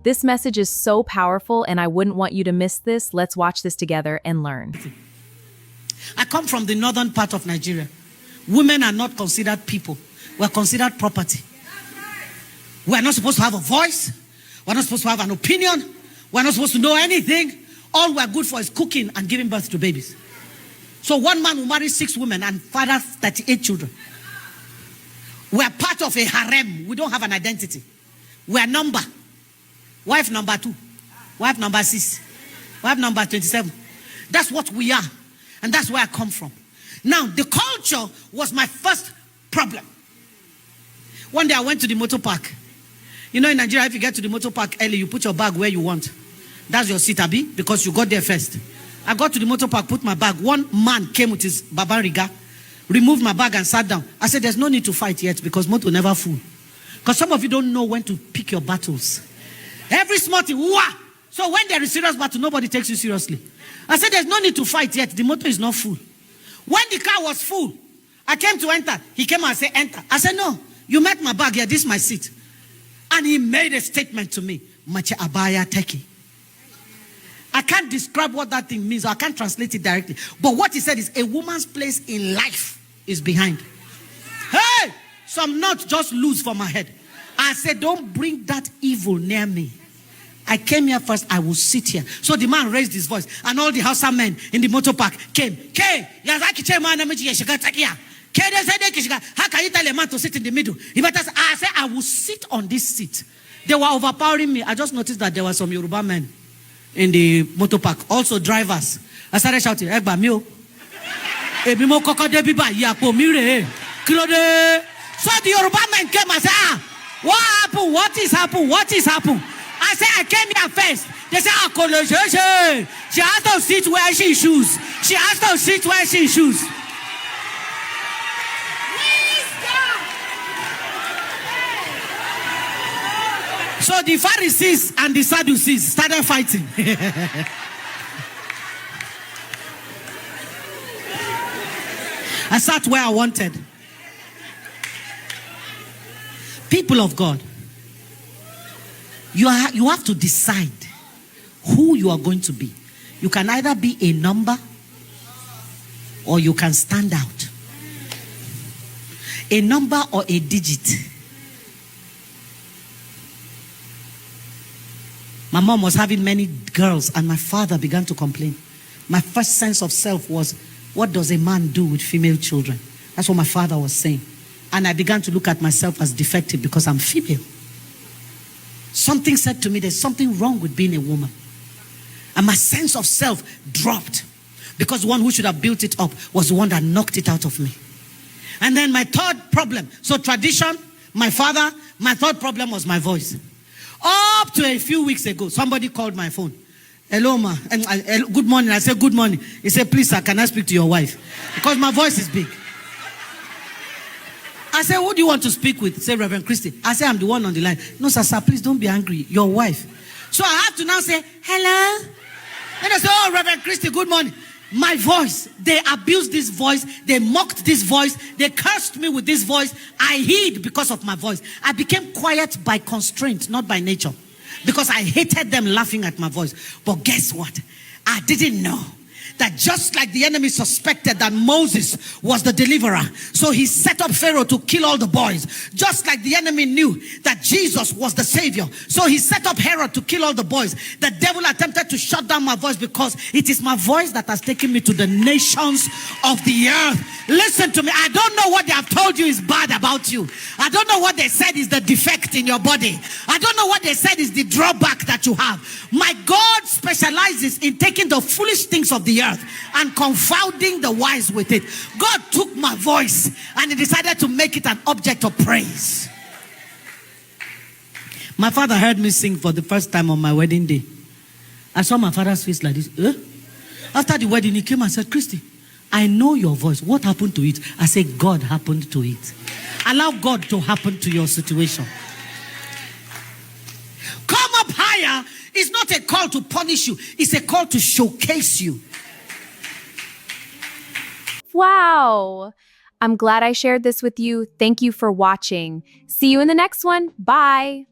This message is so powerful, and I wouldn't want you to miss this. Let's watch this together and learn. I come from the northern part of Nigeria. Women are not considered people. We're considered property. We're not supposed to have a voice. We're not supposed to have an opinion. We're not supposed to know anything. All we're good for is cooking and giving birth to babies. So one man will marry 6 women and father 38 children. We're part of a harem. We don't have an identity. We're number. Wife number 2. Wife number 6. Wife number 27. That's what we are. And that's where I come from. Now, the culture was my first problem. One day I went to the motor park. You know, in Nigeria, if you get to the motor park early, you put your bag where you want. That's your seat, Abi, because you got there first. I got to the motor park, put my bag. One man came with his babariga, removed my bag and sat down. I said, there's no need to fight yet because motor never full. Because some of you don't know when to pick your battles. Every small thing, wah! So when there is serious battle, nobody takes you seriously. I said, there's no need to fight yet. The motor is not full. When the car was full, I came to enter. He came and said, enter. I said, no, you met my bag here. This is my seat. And he made a statement to me. Mache abaya teki. I can't describe what that thing means. I can't translate it directly. But what he said is a woman's place in life is behind. Hey! Some nuts just loose from my head. I said, don't bring that evil near me. I came here first, I will sit here. So the man raised his voice, and all the Hausa men in the motor park came. How can you tell a man to sit in the middle? I said, I will sit on this seat. They were overpowering me. I just noticed that there were some Yoruba men in the motor park, also drivers. I started shouting, Egba mio. So the Yoruba men came and said, what happened? What is happened? What is happened? I said, I came here first. They said, she has to sit where she shoes. She has to sit where she shoes. So the Pharisees and the Sadducees started fighting. I sat where I wanted. People of God, you have to decide who you are going to be. You can either be a number or you can stand out. A number or a digit. My mom was having many girls and my father began to complain. My first sense of self was, what does a man do with female children? That's what my father was saying. And I began to look at myself as defective because I'm female. Something said to me, there's something wrong with being a woman. And my sense of self dropped because the one who should have built it up was the one that knocked it out of me. And then my third problem, so tradition, my father, my third problem was my voice. Up to a few weeks ago, somebody called my phone. Hello, ma. Good morning. I said, good morning. He said, please, sir, can I speak to your wife? Because my voice is big. I said, who do you want to speak with? Say, Reverend Christy. I said, I'm the one on the line. No, sir, please don't be angry. Your wife. So I have to now say, hello. Then I say, oh, Reverend Christy, good morning. My voice, they abused this voice. They mocked this voice. They cursed me with this voice. I hid because of my voice. I became quiet by constraint, not by nature. Because I hated them laughing at my voice. But guess what? I didn't know that just like the enemy suspected that Moses was the deliverer, so he set up Pharaoh to kill all the boys. Just like the enemy knew that Jesus was the savior, so he set up Herod to kill all the boys. The devil attempted to shut down my voice because it is my voice that has taken me to the nations of the earth. Listen to me. I don't know what they have told you is bad about you. I don't know what they said is the defect in your body. I don't know what they said is the drawback that you have. My God specializes in taking the foolish things of the earth and confounding the wise with it. God took my voice and he decided to make it an object of praise. My father heard me sing for the first time on my wedding day. I saw my father's face like this. After the wedding, he came and said, Christy, I know your voice. What happened to it? I said, God happened to it. Allow God to happen to your situation. Come up higher is not a call to punish you. It's a call to showcase you. Wow. I'm glad I shared this with you. Thank you for watching. See you in the next one. Bye.